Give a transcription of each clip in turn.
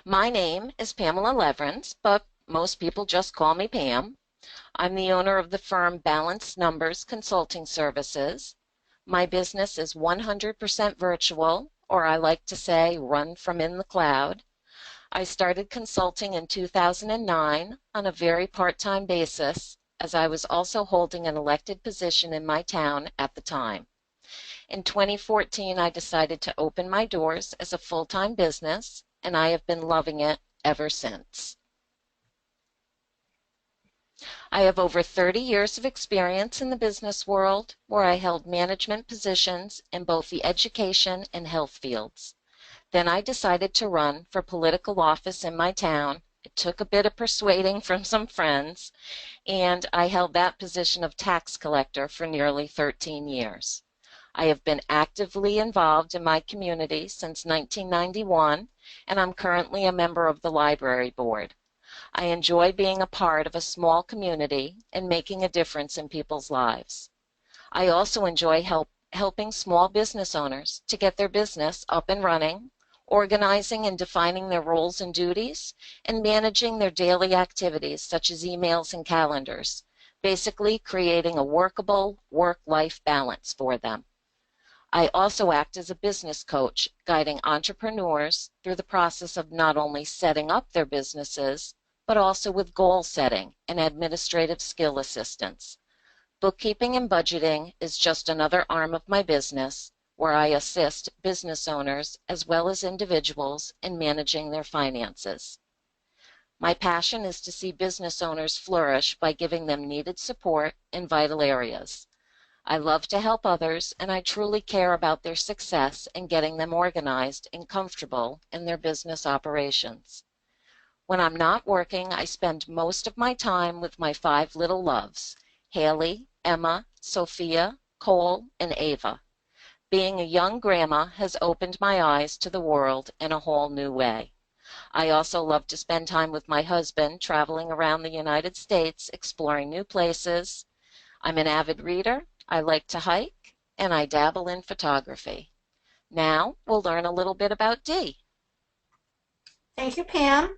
My name is Pamela Leverins, but most people just call me Pam. I'm the owner of the firm Balanced Numbers Consulting Services. My business is 100% virtual, or I like to say run from in the cloud. I started consulting in 2009 on a very part-time basis, as I was also holding an elected position in my town at the time. In 2014, I decided to open my doors as a full-time business, and I have been loving it ever since. I have over 30 years of experience in the business world, where I held management positions in both the education and health fields. Then I decided to run for political office in my town. It took a bit of persuading from some friends, and I held that position of tax collector for nearly 13 years. I have been actively involved in my community since 1991, and I'm currently a member of the library board. I enjoy being a part of a small community and making a difference in people's lives. I also enjoy helping small business owners to get their business up and running, organizing and defining their roles and duties, and managing their daily activities such as emails and calendars, basically creating a workable work-life balance for them. I also act as a business coach, guiding entrepreneurs through the process of not only setting up their businesses, but also with goal setting and administrative skill assistance. Bookkeeping and budgeting is just another arm of my business, where I assist business owners as well as individuals in managing their finances. My passion is to see business owners flourish by giving them needed support in vital areas. I love to help others, and I truly care about their success in getting them organized and comfortable in their business operations. When I'm not working, I spend most of my time with my 5 little loves, Haley, Emma, Sophia, Cole, and Ava. Being a young grandma has opened my eyes to the world in a whole new way. I also love to spend time with my husband, traveling around the United States, exploring new places. I'm an avid reader, I like to hike, and I dabble in photography. Now we'll learn a little bit about Dee. Thank you, Pam.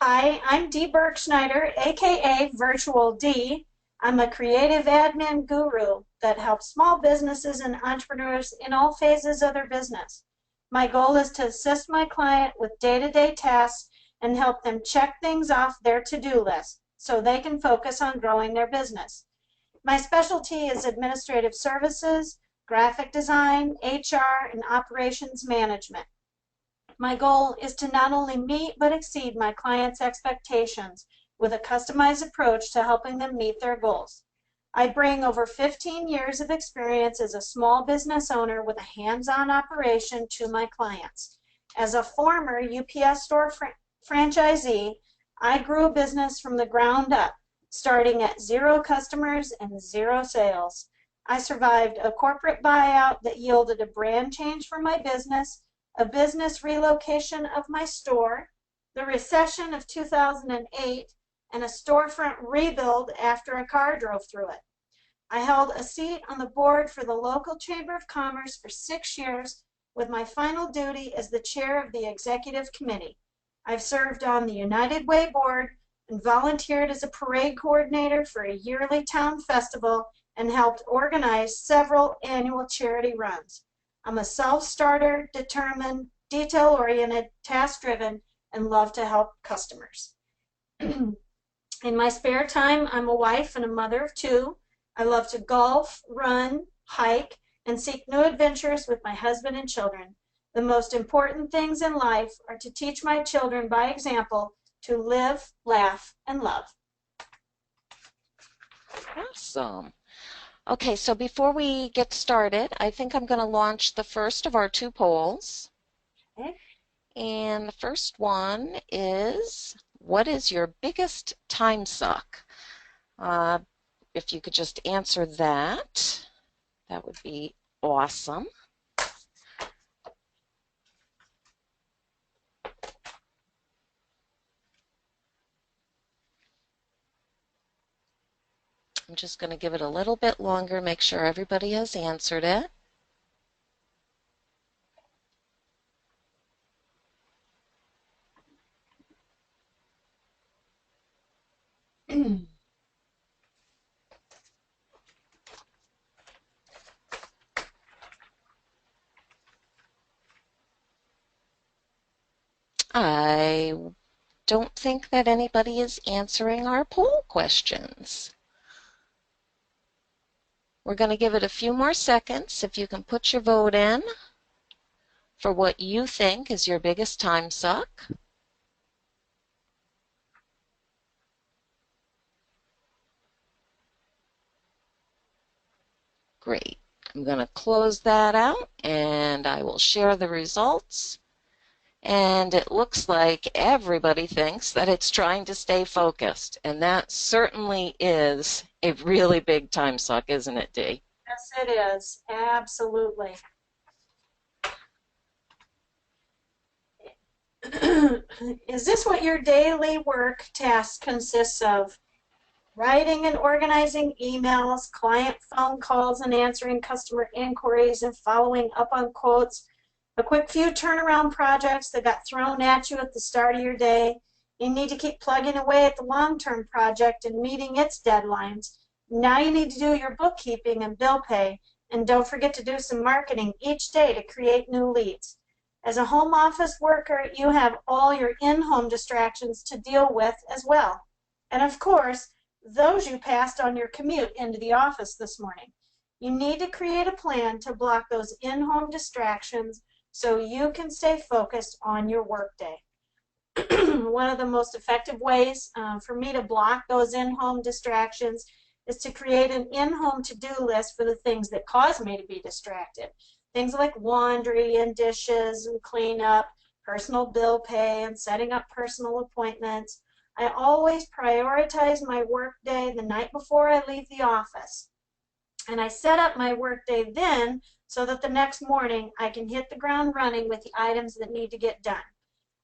Hi, I'm Dee Bergschneider, aka Virtual D. I'm a creative admin guru that helps small businesses and entrepreneurs in all phases of their business. My goal is to assist my client with day-to-day tasks and help them check things off their to-do list so they can focus on growing their business. My specialty is administrative services, graphic design, HR, and operations management. My goal is to not only meet but exceed my clients' expectations with a customized approach to helping them meet their goals. I bring over 15 years of experience as a small business owner with a hands-on operation to my clients. As a former UPS store franchisee, I grew a business from the ground up, starting at 0 customers and 0 sales. I survived a corporate buyout that yielded a brand change for my business, a business relocation of my store, the recession of 2008, and a storefront rebuild after a car drove through it. I held a seat on the board for the local Chamber of Commerce for 6 years, with my final duty as the chair of the executive committee. I've served on the United Way board and volunteered as a parade coordinator for a yearly town festival and helped organize several annual charity runs. I'm a self-starter, determined, detail-oriented, task-driven, and love to help customers. In my spare time, I'm a wife and a mother of 2. I love to golf, run, hike, and seek new adventures with my husband and children. The most important things in life are to teach my children by example to live, laugh, and love. Awesome. Okay, so before we get started, I think I'm going to launch the first of our 2 polls. Okay. And the first one is, what is your biggest time suck? If you could just answer that, that would be awesome. I'm just going to give it a little bit longer, make sure everybody has answered it. I don't think that anybody is answering our poll questions. We're going to give it a few more seconds if you can put your vote in for what you think is your biggest time suck. Great. I'm going to close that out and I will share the results. And it looks like everybody thinks that it's trying to stay focused. And that certainly is a really big time suck, isn't it, Dee? Yes, it is. Absolutely. Is this what your daily work task consists of? Writing and organizing emails, client phone calls and answering customer inquiries and following up on quotes, a quick few turnaround projects that got thrown at you at the start of your day. You need to keep plugging away at the long-term project and meeting its deadlines. Now you need to do your bookkeeping and bill pay, and don't forget to do some marketing each day to create new leads. As a home office worker, you have all your in-home distractions to deal with as well. And of course, those you passed on your commute into the office this morning. You need to create a plan to block those in-home distractions so you can stay focused on your workday. One of the most effective ways for me to block those in-home distractions is to create an in-home to-do list for the things that cause me to be distracted. Things like laundry and dishes and cleanup, personal bill pay, and setting up personal appointments. I always prioritize my work day the night before I leave the office. And I set up my work day then so that the next morning I can hit the ground running with the items that need to get done.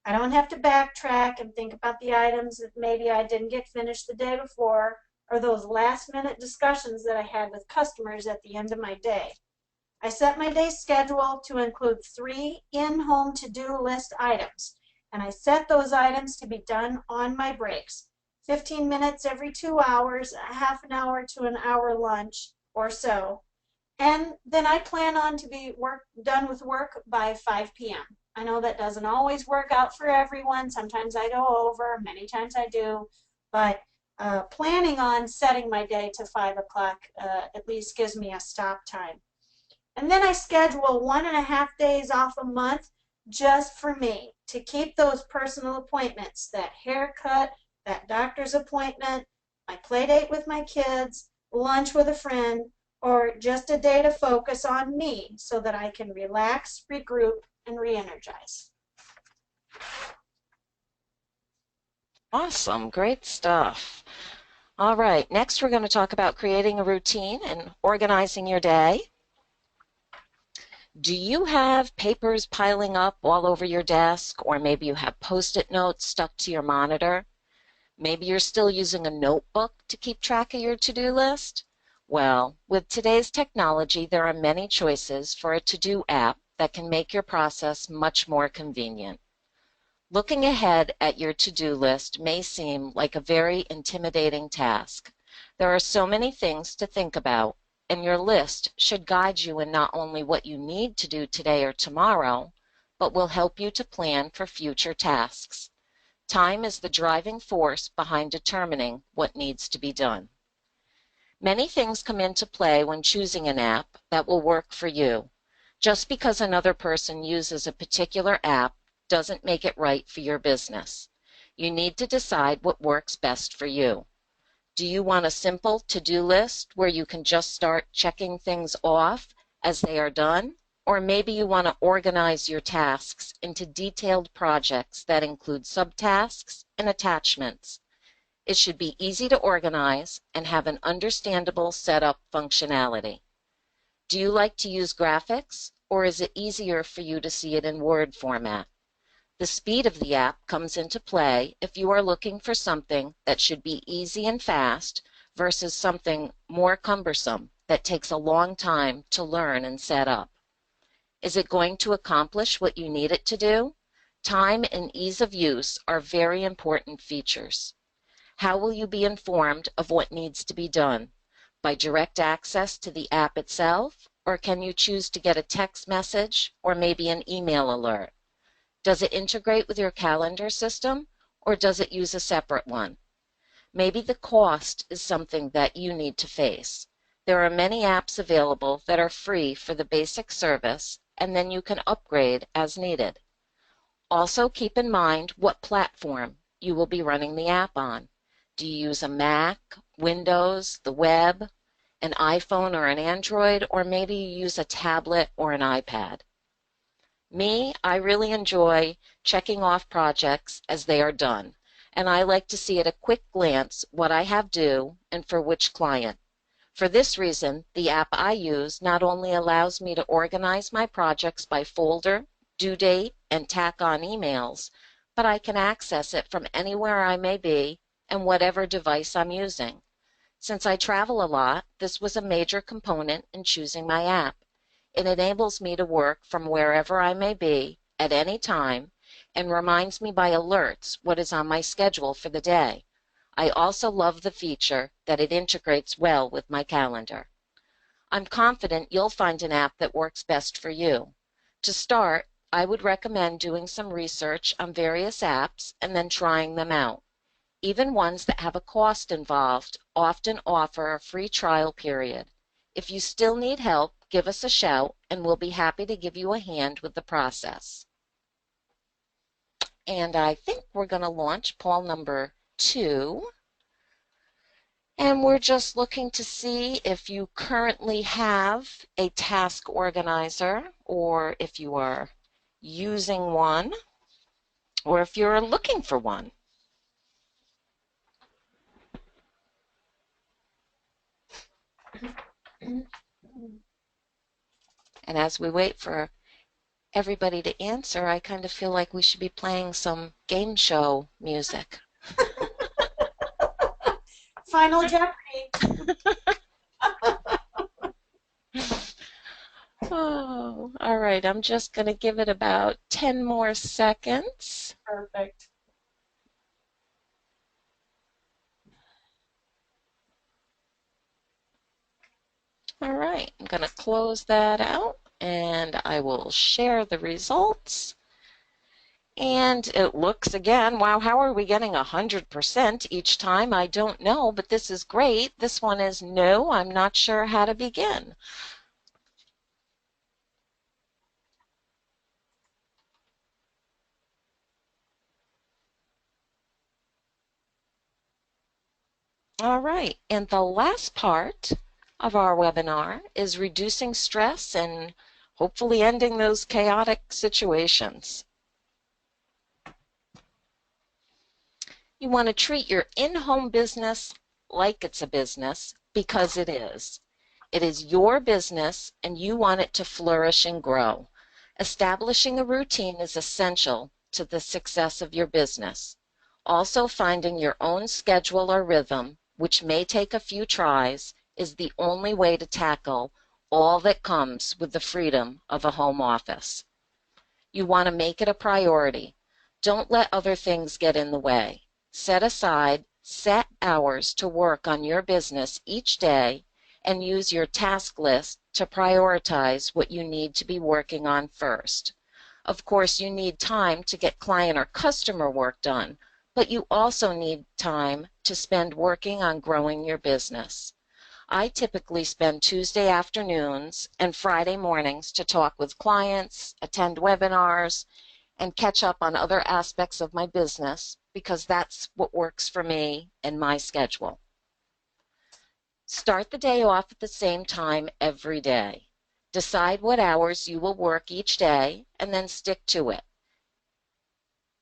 I don't have to backtrack and think about the items that maybe I didn't get finished the day before, or those last-minute discussions that I had with customers at the end of my day. I set my day schedule to include 3 in-home to-do list items, and I set those items to be done on my breaks. 15 minutes every 2 hours, a half an hour to an hour lunch or so. And then I plan on to be done with work by 5 p.m. I know that doesn't always work out for everyone. Sometimes I go over, many times I do, but planning on setting my day to 5 o'clock at least gives me a stop time. And then I schedule 1.5 days off a month just for me to keep those personal appointments, that haircut, that doctor's appointment, my play date with my kids, lunch with a friend, or just a day to focus on me so that I can relax, regroup, and re-energize. Awesome, great stuff. All right, next we're going to talk about creating a routine and organizing your day. Do you have papers piling up all over your desk, or maybe you have Post-it notes stuck to your monitor? Maybe you're still using a notebook to keep track of your to-do list? Well, with today's technology, there are many choices for a to-do app that can make your process much more convenient. Looking ahead at your to-do list may seem like a very intimidating task. There are so many things to think about, and your list should guide you in not only what you need to do today or tomorrow, but will help you to plan for future tasks. Time is the driving force behind determining what needs to be done. Many things come into play when choosing an app that will work for you. Just because another person uses a particular app doesn't make it right for your business. You need to decide what works best for you. Do you want a simple to-do list where you can just start checking things off as they are done? Or maybe you want to organize your tasks into detailed projects that include subtasks and attachments. It should be easy to organize and have an understandable setup functionality. Do you like to use graphics, or is it easier for you to see it in Word format? The speed of the app comes into play if you are looking for something that should be easy and fast versus something more cumbersome that takes a long time to learn and set up. Is it going to accomplish what you need it to do? Time and ease of use are very important features. How will you be informed of what needs to be done? By direct access to the app itself, or can you choose to get a text message or maybe an email alert? Does it integrate with your calendar system, or does it use a separate one? Maybe the cost is something that you need to face. There are many apps available that are free for the basic service, and then you can upgrade as needed. Also keep in mind what platform you will be running the app on. Do you use a Mac, Windows, the web, an iPhone or an Android, or maybe you use a tablet or an iPad? Me, I really enjoy checking off projects as they are done, and I like to see at a quick glance what I have due and for which client. For this reason, the app I use not only allows me to organize my projects by folder, due date, and tack on emails, but I can access it from anywhere I may be and whatever device I'm using. Since I travel a lot, this was a major component in choosing my app. It enables me to work from wherever I may be at any time and reminds me by alerts what is on my schedule for the day. I also love the feature that it integrates well with my calendar. I'm confident you'll find an app that works best for you. To start, I would recommend doing some research on various apps and then trying them out. Even ones that have a cost involved often offer a free trial period. If you still need help, give us a shout and we'll be happy to give you a hand with the process. And I think we're going to launch poll number 2. And we're just looking to see if you currently have a task organizer, or if you are using one, or if you're looking for one. And as we wait for everybody to answer, I kind of feel like we should be playing some game show music. Final Jeopardy. Oh, all right. I'm just going to give it about 10 more seconds. Perfect. All right. I'm going to close that out and I will share the results. And it looks again, wow, how are we getting 100% each time? I don't know, but this is great. This one is no, I'm not sure how to begin. All right, and the last part of our webinar is reducing stress and hopefully ending those chaotic situations. You want to treat your in-home business like it's a business, because it is. It is your business and you want it to flourish and grow. Establishing a routine is essential to the success of your business. Also, finding your own schedule or rhythm, which may take a few tries, is the only way to tackle all that comes with the freedom of a home office. You want to make it a priority. Don't let other things get in the way. Set aside set hours to work on your business each day and use your task list to prioritize what you need to be working on first. Of course, you need time to get client or customer work done, but you also need time to spend working on growing your business. I typically spend Tuesday afternoons and Friday mornings to talk with clients, attend webinars, and catch up on other aspects of my business, because that's what works for me and my schedule. Start the day off at the same time every day. Decide what hours you will work each day and then stick to it.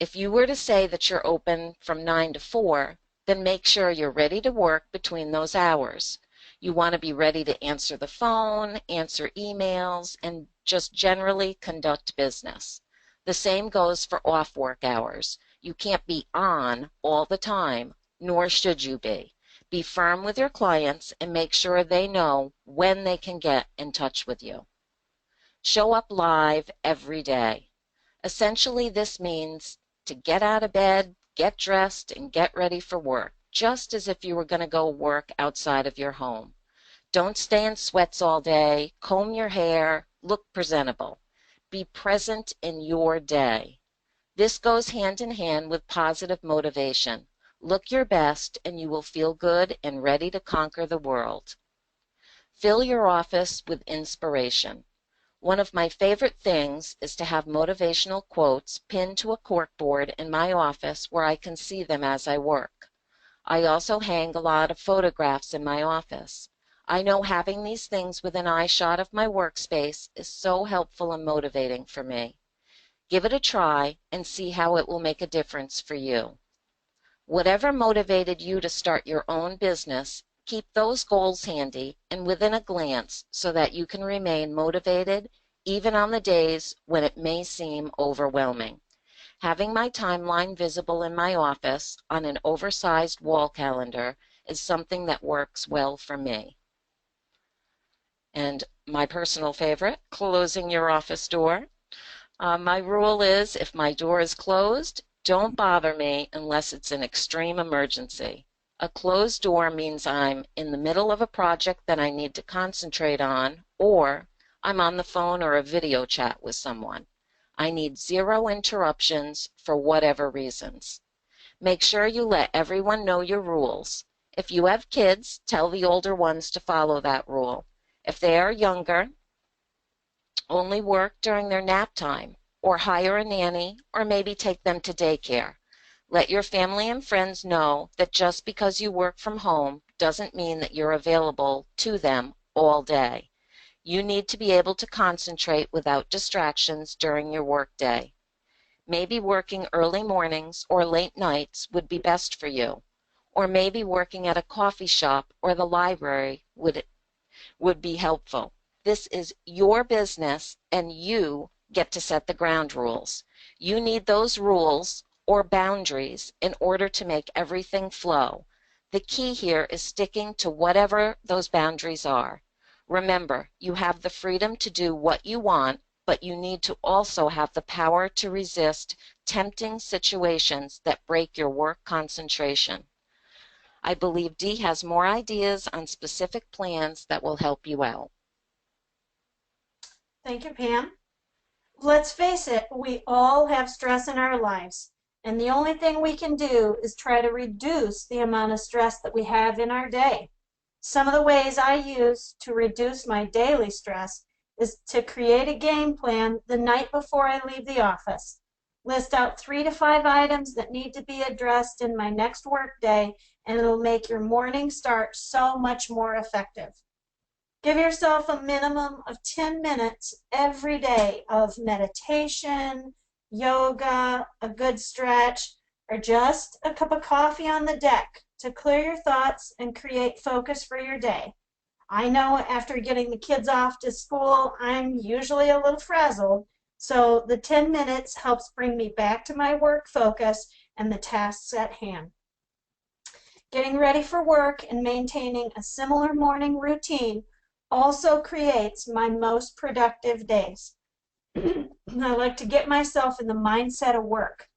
If you were to say that you're open from 9 to 4, then make sure you're ready to work between those hours. You want to be ready to answer the phone, answer emails, and just generally conduct business. The same goes for off work hours. You can't be on all the time, nor should you be. Be firm with your clients and make sure they know when they can get in touch with you. Show up live every day. Essentially, this means to get out of bed, get dressed, and get ready for work, just as if you were going to go work outside of your home. Don't stay in sweats all day, comb your hair, look presentable. Be present in your day. This goes hand in hand with positive motivation. Look your best and you will feel good and ready to conquer the world. Fill your office with inspiration. One of my favorite things is to have motivational quotes pinned to a corkboard in my office where I can see them as I work. I also hang a lot of photographs in my office. I know having these things within eyeshot of my workspace is so helpful and motivating for me. Give it a try and see how it will make a difference for you. Whatever motivated you to start your own business, keep those goals handy and within a glance so that you can remain motivated even on the days when it may seem overwhelming. Having my timeline visible in my office on an oversized wall calendar is something that works well for me. And my personal favorite, closing your office door. My rule is if my door is closed, don't bother me unless it's an extreme emergency. A closed door means I'm in the middle of a project that I need to concentrate on, or I'm on the phone or a video chat with someone. I need zero interruptions for whatever reasons. Make sure you let everyone know your rules. If you have kids, tell the older ones to follow that rule. If they are younger, only work during their nap time, or hire a nanny, or maybe take them to daycare. Let your family and friends know that just because you work from home doesn't mean that you're available to them all day. You need to be able to concentrate without distractions during your workday. Maybe working early mornings or late nights would be best for you, or maybe working at a coffee shop or the library would be helpful. This is your business and you get to set the ground rules. You need those rules or boundaries in order to make everything flow. The key here is sticking to whatever those boundaries are. Remember, you have the freedom to do what you want, but you need to also have the power to resist tempting situations that break your work concentration. I believe Dee has more ideas on specific plans that will help you out. Thank you, Pam. Let's face it, we all have stress in our lives, and the only thing we can do is try to reduce the amount of stress that we have in our day. Some of the ways I use to reduce my daily stress is to create a game plan the night before I leave the office. List out 3 to 5 items that need to be addressed in my next work day, and it'll make your morning start so much more effective. Give yourself a minimum of 10 minutes every day of meditation, yoga, a good stretch, or just a cup of coffee on the deck to clear your thoughts and create focus for your day. I know after getting the kids off to school, I'm usually a little frazzled, so the 10 minutes helps bring me back to my work focus and the tasks at hand. Getting ready for work and maintaining a similar morning routine also creates my most productive days. I like to get myself in the mindset of work.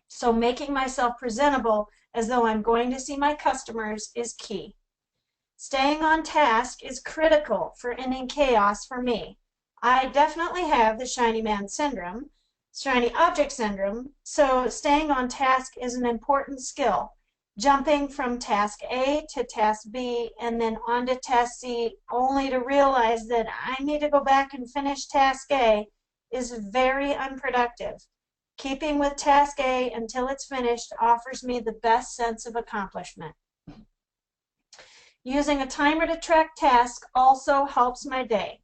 So making myself presentable as though I'm going to see my customers is key. Staying on task is critical for ending chaos for me. I definitely have the shiny man syndrome, shiny object syndrome, so staying on task is an important skill. Jumping from task A to task B and then on to task C only to realize that I need to go back and finish task A is very unproductive. Keeping with task A until it's finished offers me the best sense of accomplishment. Using a timer to track tasks also helps my day.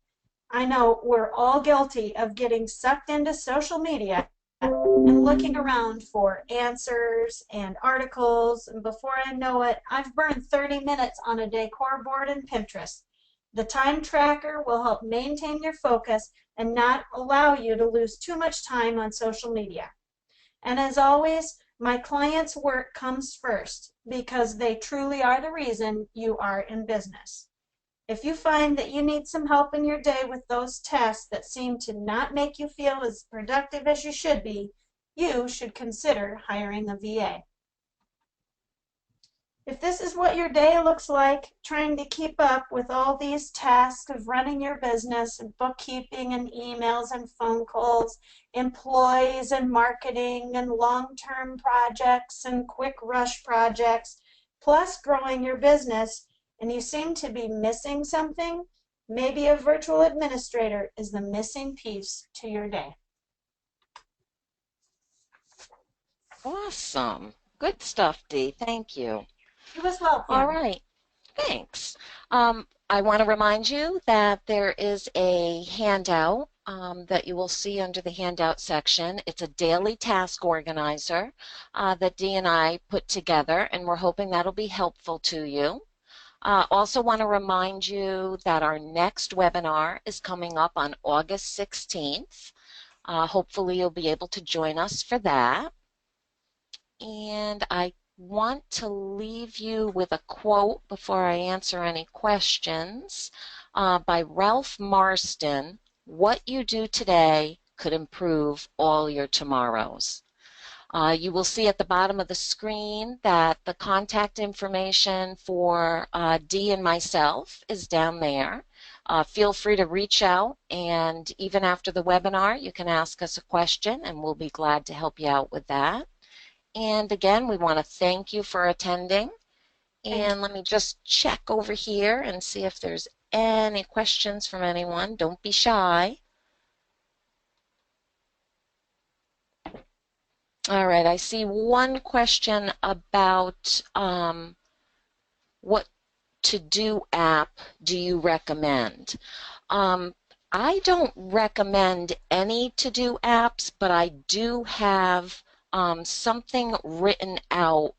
I know we're all guilty of getting sucked into social media and looking around for answers and articles, and before I know it, I've burned 30 minutes on a decor board in Pinterest. The time tracker will help maintain your focus and not allow you to lose too much time on social media. And as always, my clients' work comes first because they truly are the reason you are in business. If you find that you need some help in your day with those tasks that seem to not make you feel as productive as you should be, you should consider hiring a VA. If this is what your day looks like, trying to keep up with all these tasks of running your business and bookkeeping and emails and phone calls, employees and marketing and long-term projects and quick rush projects, plus growing your business, and you seem to be missing something, maybe a virtual administrator is the missing piece to your day. Awesome. Good stuff, Dee. Thank you. You as well, All Pam. right. Thanks. I want to remind you that there is a handout that you will see under the handout section. It's a daily task organizer that Dee and I put together, and we're hoping that'll be helpful to you. Also want to remind you that our next webinar is coming up on August 16th. Hopefully you'll be able to join us for that. And I want to leave you with a quote before I answer any questions by Ralph Marston. What you do today could improve all your tomorrows. You will see at the bottom of the screen that the contact information for Dee and myself is down there. Feel free to reach out, and even after the webinar, you can ask us a question, and we'll be glad to help you out with that. And again, we want to thank you for attending. And let me just check over here and see if there's any questions from anyone. Don't be shy. All right, I see one question about what to-do app do you recommend? I don't recommend any to-do apps, but I do have something written out,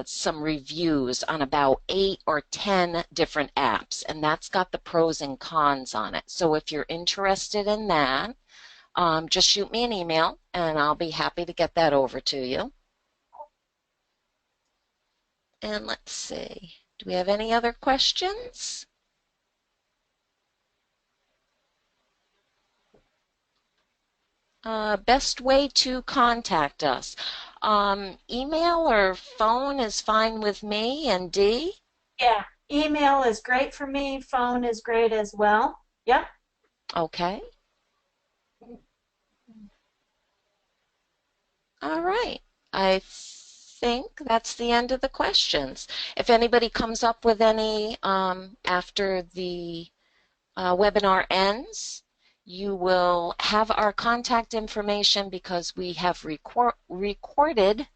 some reviews on about 8 or 10 different apps, and that's got the pros and cons on it. So if you're interested in that, just shoot me an email and I'll be happy to get that over to you. And let's see, do we have any other questions? Best way to contact us. Email or phone is fine with me and Dee. Yeah, email is great for me. Phone is great as well. Yep. Okay. All right. I think that's the end of the questions. If anybody comes up with any after the webinar ends, you will have our contact information because we have recorded,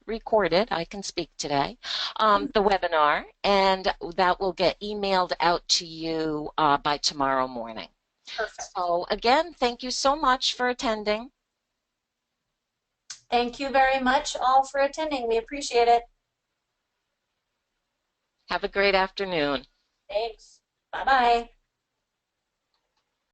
I can speak today, the webinar, and that will get emailed out to you by tomorrow morning. Perfect. So again, thank you so much for attending. Thank you very much all for attending. We appreciate it. Have a great afternoon. Thanks. Bye-bye.